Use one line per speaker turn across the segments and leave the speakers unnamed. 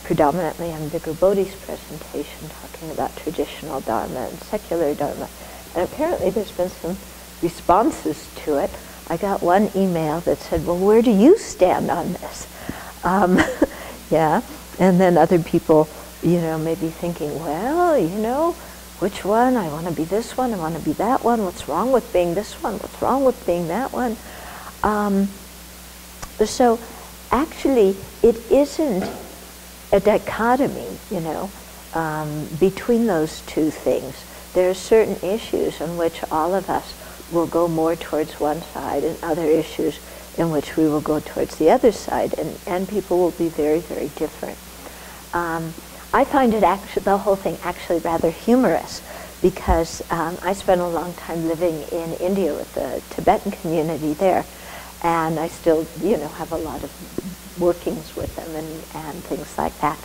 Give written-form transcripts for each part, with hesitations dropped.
predominantly on Bhikkhu Bodhi's presentation, talking about traditional Dharma and secular Dharma. And apparently there's been some responses to it. I got one email that said, well, where do you stand on this? Yeah, and then other people, maybe thinking, well, which one? I want to be this one, I want to be that one. What's wrong with being this one? What's wrong with being that one? So actually, it isn't a dichotomy, between those two things. There are certain issues in which all of us will go more towards one side, and other issues in which we will go towards the other side, and people will be very, very different. I find it the whole thing actually rather humorous, because I spent a long time living in India with the Tibetan community there, and I still, have a lot of workings with them and things like that.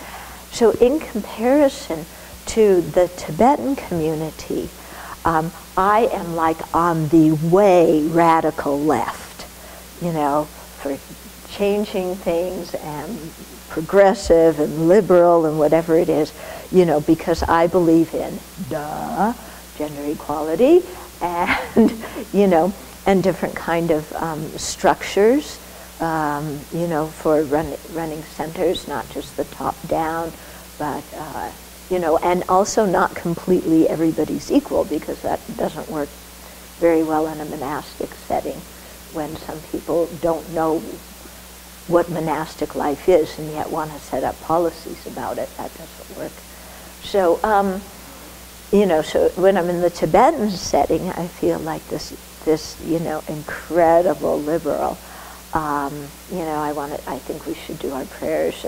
So in comparison to the Tibetan community, I am like on the way radical left, for changing things and progressive and liberal and whatever it is, because I believe in, gender equality and, and different kind of structures, for running centers, not just the top down, but, and also not completely everybody's equal, because that doesn't work very well in a monastic setting when some people don't know what monastic life is and yet want to set up policies about it. That doesn't work. So, so when I'm in the Tibetan setting, I feel like this incredible liberal. I think we should do our prayers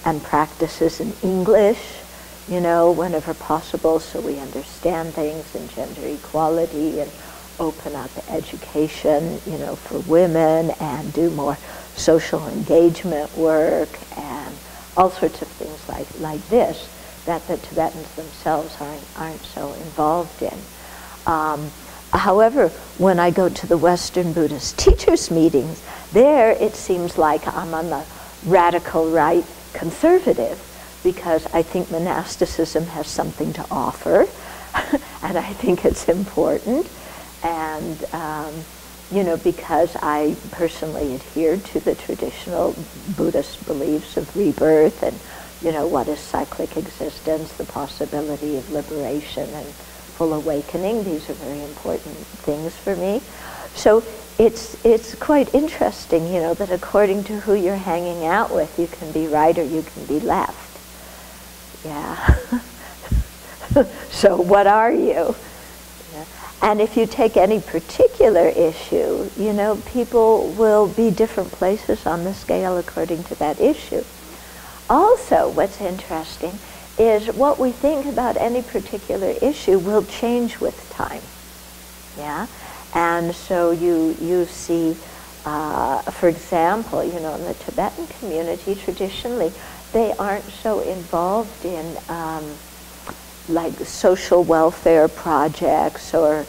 and practices in English, whenever possible, so we understand things, and gender equality, and open up education, for women, and do more social engagement work, and all sorts of things like this that the Tibetans themselves aren't so involved in. However, when I go to the Western Buddhist teachers' meetings, there it seems like I'm on the radical right conservative, because I think monasticism has something to offer, and I think it's important, and because I personally adhere to the traditional Buddhist beliefs of rebirth and, what is cyclic existence, the possibility of liberation and full awakening. These are very important things for me. So it's quite interesting, that according to who you're hanging out with, you can be right or you can be left. Yeah. So what are you? Yeah. And if you take any particular issue, people will be different places on the scale according to that issue. Also, what's interesting is what we think about any particular issue will change with time. Yeah? And so you see, for example, in the Tibetan community, traditionally, they aren't so involved in like social welfare projects or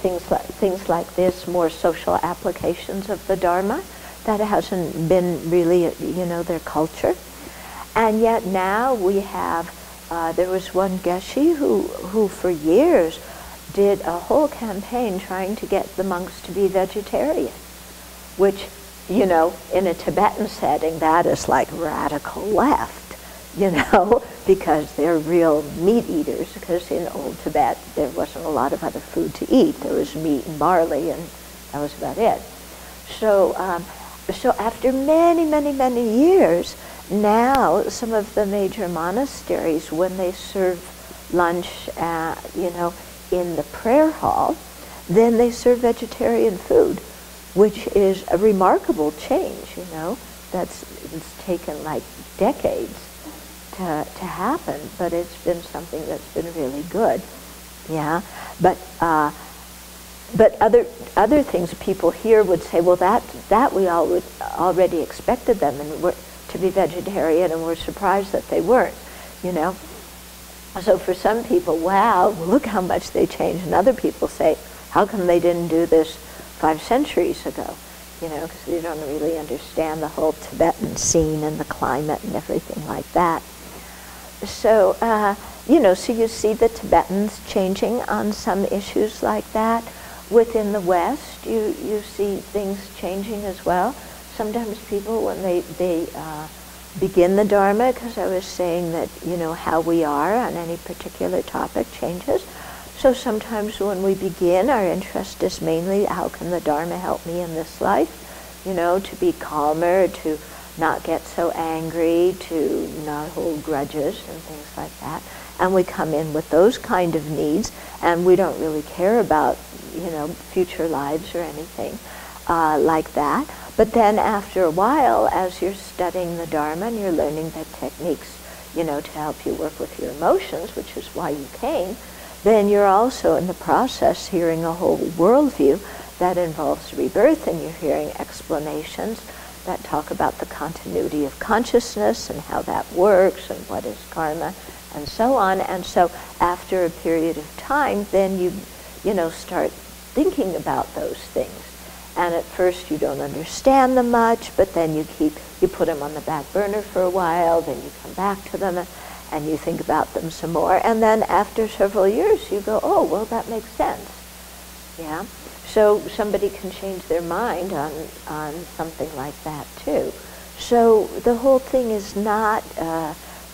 things like this, more social applications of the Dharma. That hasn't been really, their culture. And yet now we have, there was one Geshe who for years did a whole campaign trying to get the monks to be vegetarian, which, in a Tibetan setting, that is like radical left, because they're real meat eaters, because in old Tibet there wasn't a lot of other food to eat. There was meat and barley, and that was about it. So after many, many, many years, now some of the major monasteries, when they serve lunch, in the prayer hall, then they serve vegetarian food, which is a remarkable change, it's taken like decades to happen, but it's been something that's been really good. Yeah, but other things people here would say, well, that we already expected them to be vegetarian, and we're surprised that they weren't, So for some people, wow, look how much they changed, and other people say, how come they didn't do this 5 centuries ago? you know, because we don't really understand the whole Tibetan scene and the climate and everything like that. So, you know, so you see the Tibetans changing on some issues like that. Within the West, you see things changing as well. Sometimes people, when they begin the Dharma, because I was saying that, you know, how we are on any particular topic changes. So sometimes when we begin, our interest is mainly, how can the Dharma help me in this life? You know, to be calmer, to not get so angry, to not hold grudges and things like that. And we come in with those kind of needs, and we don't really care about, you know, future lives or anything like that. But then after a while, as you're studying the Dharma and you're learning the techniques, you know, to help you work with your emotions, which is why you came, then you're also in the process hearing a whole worldview that involves rebirth, and you're hearing explanations that talk about the continuity of consciousness and how that works and what is karma and so on. And so after a period of time, then you know, start thinking about those things. And at first you don't understand them much, but then you put them on the back burner for a while, then you come back to them and you think about them some more. And then after several years you go, oh, well, that makes sense. Yeah? So somebody can change their mind on something like that too. So the whole thing is not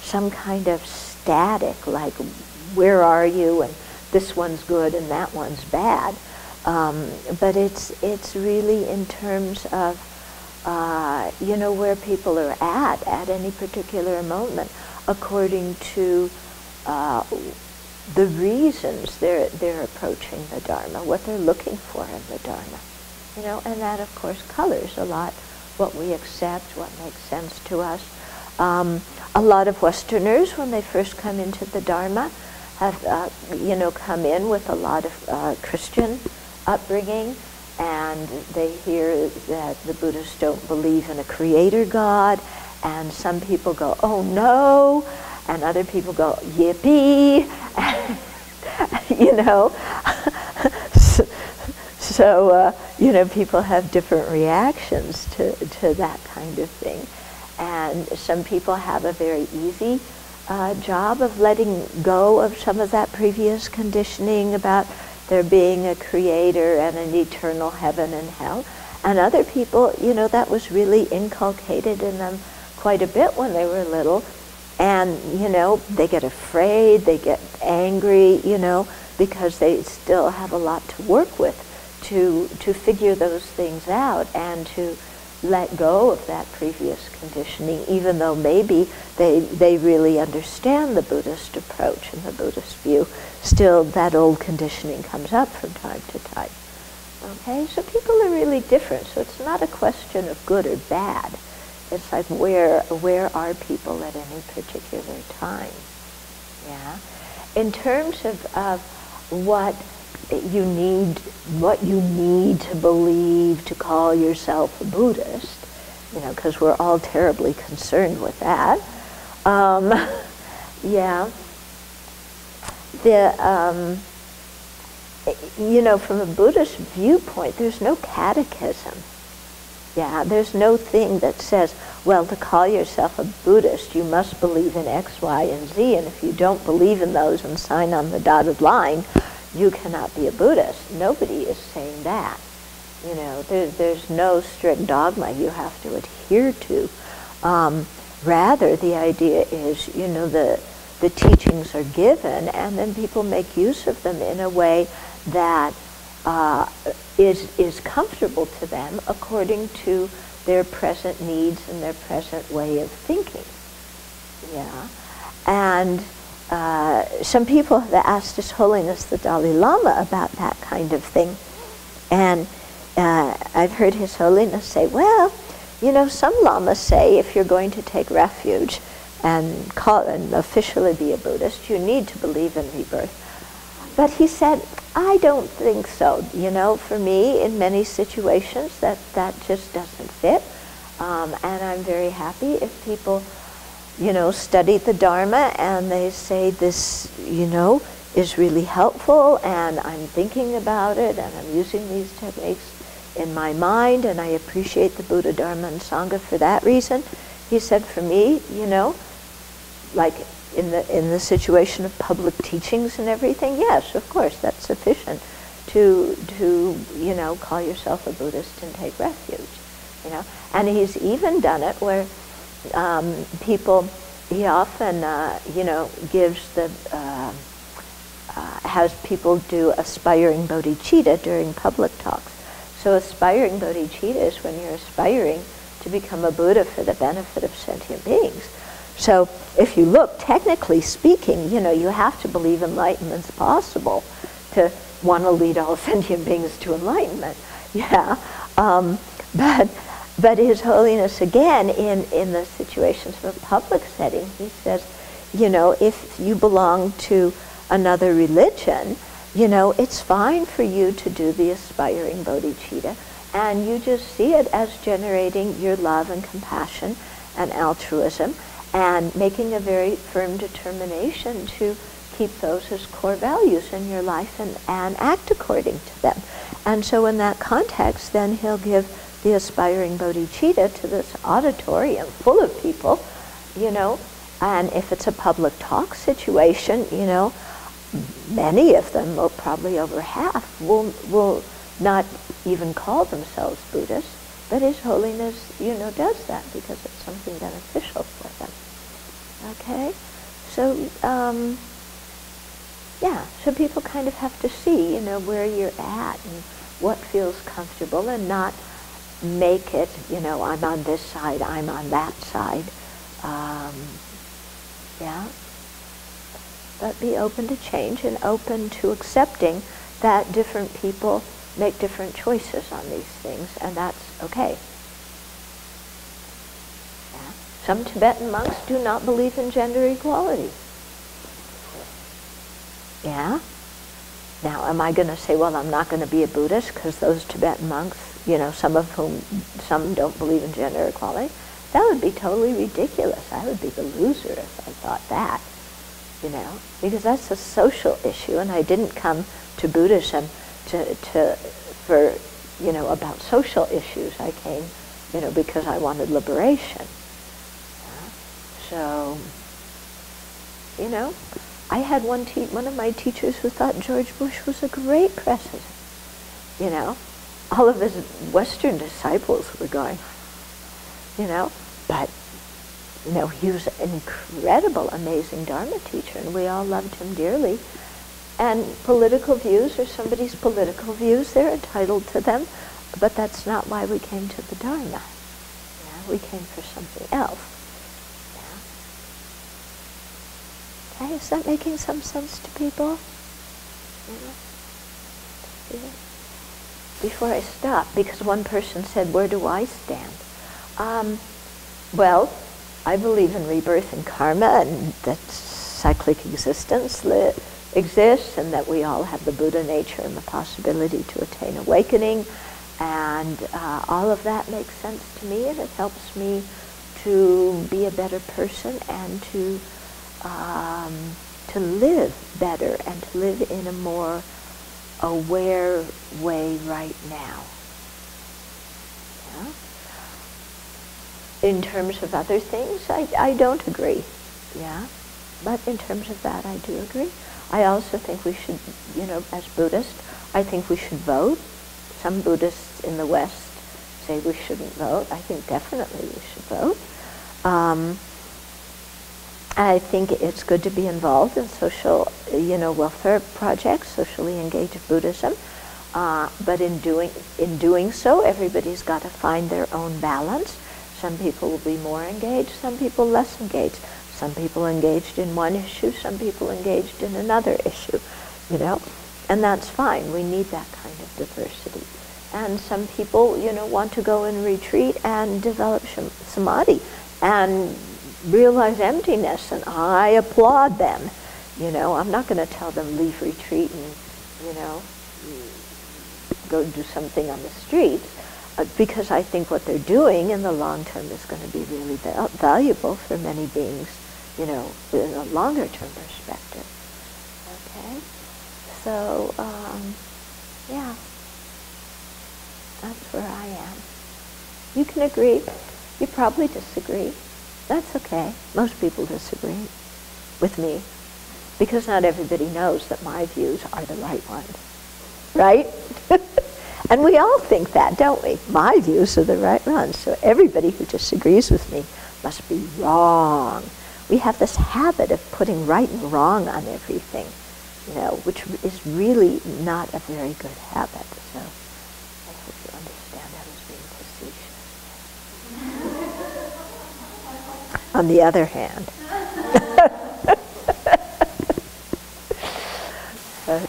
some kind of static, like where are you and this one's good and that one's bad. But it's really in terms of, you know, where people are at any particular moment, according to the reasons they're approaching the Dharma, what they're looking for in the Dharma. You know, and that of course colors a lot what we accept, what makes sense to us. A lot of Westerners, when they first come into the Dharma, have, you know, come in with a lot of Christian upbringing, and they hear that the Buddhists don't believe in a creator God, and some people go, oh no, and other people go, yippee, you know. So, you know, people have different reactions to that kind of thing. And some people have a very easy job of letting go of some of that previous conditioning about there being a creator and an eternal heaven and hell. And other people, you know, that was really inculcated in them quite a bit when they were little. And, you know, they get afraid, they get angry, you know, because they still have a lot to work with to figure those things out and to let go of that previous conditioning, even though maybe they really understand the Buddhist approach and the Buddhist view. Still, that old conditioning comes up from time to time. Okay, so people are really different. So it's not a question of good or bad. It's like where are people at any particular time? Yeah. In terms of what you need to believe to call yourself a Buddhist, you know, because we're all terribly concerned with that. Yeah. You know, from a Buddhist viewpoint, there's no catechism. Yeah, there's no thing that says, well, to call yourself a Buddhist, you must believe in X, Y, and Z, and if you don't believe in those and sign on the dotted line, you cannot be a Buddhist. Nobody is saying that. You know, there's no strict dogma you have to adhere to. Rather, the idea is, you know, the teachings are given, and then people make use of them in a way that is comfortable to them according to their present needs and their present way of thinking. Yeah. And some people have asked His Holiness the Dalai Lama about that kind of thing. And I've heard His Holiness say, well, you know, some lamas say if you're going to take refuge and officially be a Buddhist, you need to believe in rebirth. But he said, I don't think so. You know, for me, in many situations, that just doesn't fit. And I'm very happy if people, you know, study the Dharma and they say this, you know, is really helpful and I'm thinking about it and I'm using these techniques in my mind, and I appreciate the Buddha, Dharma, and Sangha for that reason. He said, for me, you know, like in the situation of public teachings and everything, yes, of course, that's sufficient to you know, call yourself a Buddhist and take refuge, you know. And he's even done it where people, he often, you know, gives the, has people do aspiring bodhicitta during public talks. So aspiring bodhicitta is when you're aspiring to become a Buddha for the benefit of sentient beings. So if you look, technically speaking, you know, you have to believe enlightenment's possible to want to lead all sentient beings to enlightenment. Yeah. But His Holiness, again, in the situations of a public setting, he says, you know, if you belong to another religion, you know, it's fine for you to do the aspiring bodhicitta, and you just see it as generating your love and compassion and altruism, and making a very firm determination to keep those as core values in your life and act according to them. And so in that context, then he'll give the aspiring bodhicitta to this auditorium full of people, you know, and if it's a public talk situation, you know, many of them, well, probably over half, will not even call themselves Buddhists, but His Holiness, you know, does that because it's something beneficial for them. Okay? So, yeah, so people kind of have to see, you know, where you're at and what feels comfortable, and not make it, you know, I'm on this side, I'm on that side. Yeah? But be open to change and open to accepting that different people make different choices on these things, and that's okay. Yeah? Some Tibetan monks do not believe in gender equality. Yeah? Now, am I going to say, well, I'm not going to be a Buddhist because those Tibetan monks, you know, some don't believe in gender equality? That would be totally ridiculous. I would be the loser if I thought that, you know, because that's a social issue, and I didn't come to Buddhism for, you know, about social issues. I came, you know, because I wanted liberation. Yeah? So, you know, I had one of my teachers who thought George Bush was a great president. You know, all of his Western disciples were going, you know, but, you know, he was an incredible, amazing Dharma teacher, and we all loved him dearly. And political views are somebody's political views. They're entitled to them, but that's not why we came to the Dharma. Yeah? We came for something else. Okay, is that making some sense to people? Yeah. Before I stop, because one person said, where do I stand? Well, I believe in rebirth and karma, and that cyclic existence exists, and that we all have the Buddha nature and the possibility to attain awakening, and all of that makes sense to me, and it helps me to be a better person and to live better and to live in a more aware way right now. Yeah? In terms of other things, I don't agree. Yeah? But in terms of that, I do agree. I also think we should, you know, as Buddhists, I think we should vote. Some Buddhists in the West say we shouldn't vote. I think definitely we should vote. I think it's good to be involved in social, you know, welfare projects, socially engaged Buddhism. But in doing so, everybody's got to find their own balance. Some people will be more engaged, some people less engaged. Some people engaged in one issue, some people engaged in another issue, you know, and that's fine. We need that kind of diversity. And some people, you know, want to go and retreat and develop samadhi and realize emptiness, and I applaud them. You know, I'm not going to tell them leave retreat and, you know, go do something on the streets, because I think what they're doing in the long term is going to be really valuable for many beings, you know, in a longer term perspective. Okay? So, yeah. That's where I am. You can agree. You probably disagree. That's okay. Most people disagree with me because not everybody knows that my views are the right ones, right? And we all think that, don't we? My views are the right ones. So everybody who disagrees with me must be wrong. We have this habit of putting right and wrong on everything, you know, which is really not a very good habit. So I hope you understand I was being facetious. On the other hand,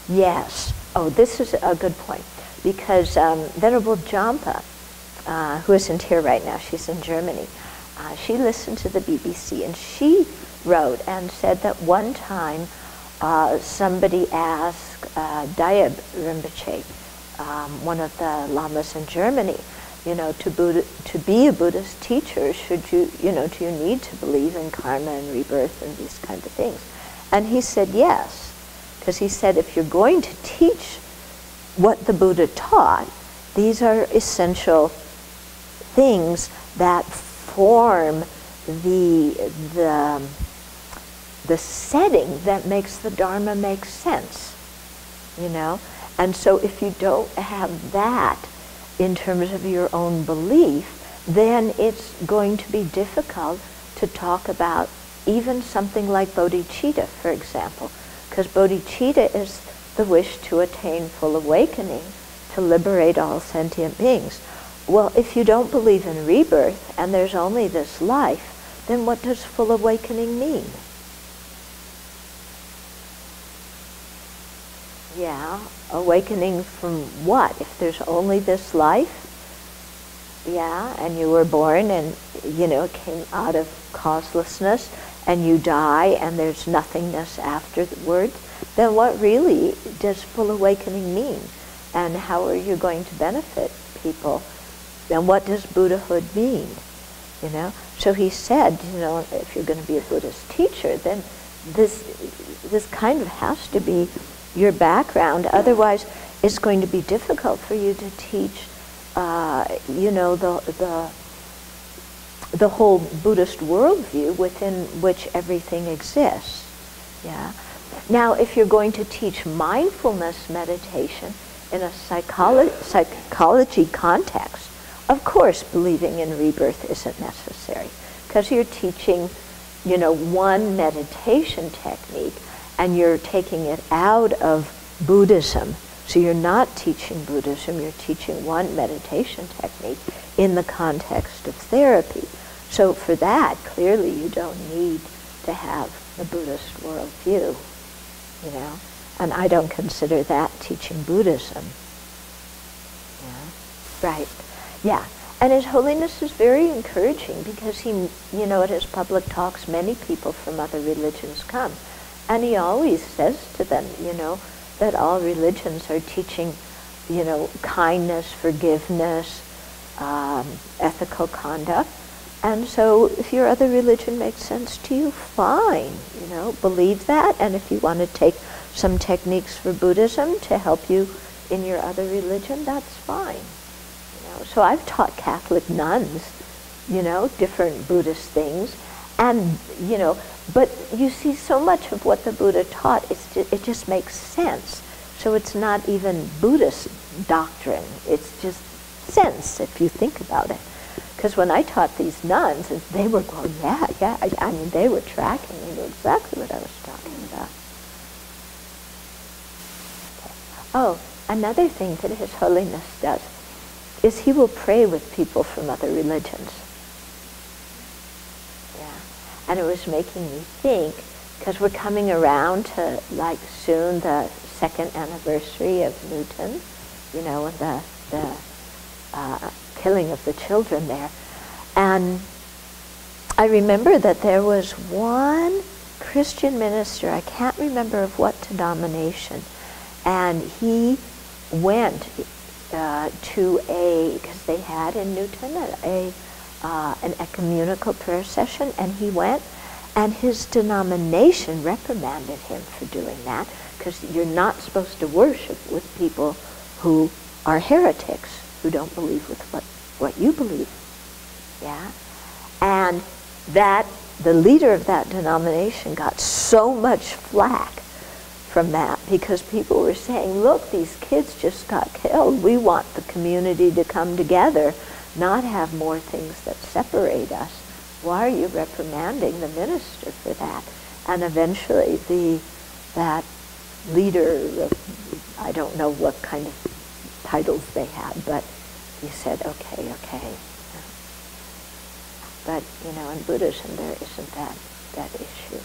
yes. Oh, this is a good point. Because Venerable Jampa, who isn't here right now, she's in Germany, she listened to the BBC and she wrote and said that one time somebody asked Dayab Rinpoche, one of the lamas in Germany, you know, to be a Buddhist teacher, should you, you know, do you need to believe in karma and rebirth and these kind of things? And he said yes, because he said if you're going to teach what the Buddha taught, these are essential things that form the setting that makes the Dharma make sense, you know? And so if you don't have that in terms of your own belief, then it's going to be difficult to talk about even something like bodhicitta, for example, because bodhicitta is the wish to attain full awakening, to liberate all sentient beings. Well, if you don't believe in rebirth and there's only this life, then what does full awakening mean? Yeah, awakening from what? If there's only this life? Yeah, and you were born and, you know, came out of causelessness and you die and there's nothingness afterwards, then what really does full awakening mean? And how are you going to benefit people? And what does Buddhahood mean? You know? So he said, you know, if you're going to be a Buddhist teacher, then this kind of has to be your background. Otherwise, it's going to be difficult for you to teach, you know, the whole Buddhist worldview within which everything exists. Yeah. Now, if you're going to teach mindfulness meditation in a psychology context, of course believing in rebirth isn't necessary, because you're teaching, you know, one meditation technique and you're taking it out of Buddhism. So you're not teaching Buddhism, you're teaching one meditation technique in the context of therapy. So for that, clearly you don't need to have a Buddhist worldview, you know. And I don't consider that teaching Buddhism. Yeah. Right. Yeah. And His Holiness is very encouraging because he, you know, at his public talks, many people from other religions come. And he always says to them, you know, that all religions are teaching, you know, kindness, forgiveness, ethical conduct. And so if your other religion makes sense to you, fine, you know, believe that. And if you want to take some techniques for Buddhism to help you in your other religion, that's fine. You know, so I've taught Catholic nuns, you know, different Buddhist things. And, you know, but you see so much of what the Buddha taught, it just makes sense. So it's not even Buddhist doctrine. It's just sense if you think about it. Because when I taught these nuns, they were going, yeah, I mean, they were tracking. They knew exactly what I was talking about. Okay. Oh, another thing that His Holiness does is he will pray with people from other religions. Yeah. And it was making me think, because we're coming around to, like, soon the 2nd anniversary of Newton, you know, and the killing of the children there. And I remember that there was one Christian minister, I can't remember of what denomination, and he went to because they had in Newton an ecumenical prayer session, and he went, and his denomination reprimanded him for doing that, because you're not supposed to worship with people who are heretics. who don't believe with what you believe. Yeah? And that the leader of that denomination got so much flack from that because people were saying, look, these kids just got killed. We want the community to come together, not have more things that separate us. Why are you reprimanding the minister for that? And eventually that leader, I don't know what kind of titles they had, but he said, okay. But, in Buddhism there isn't that issue.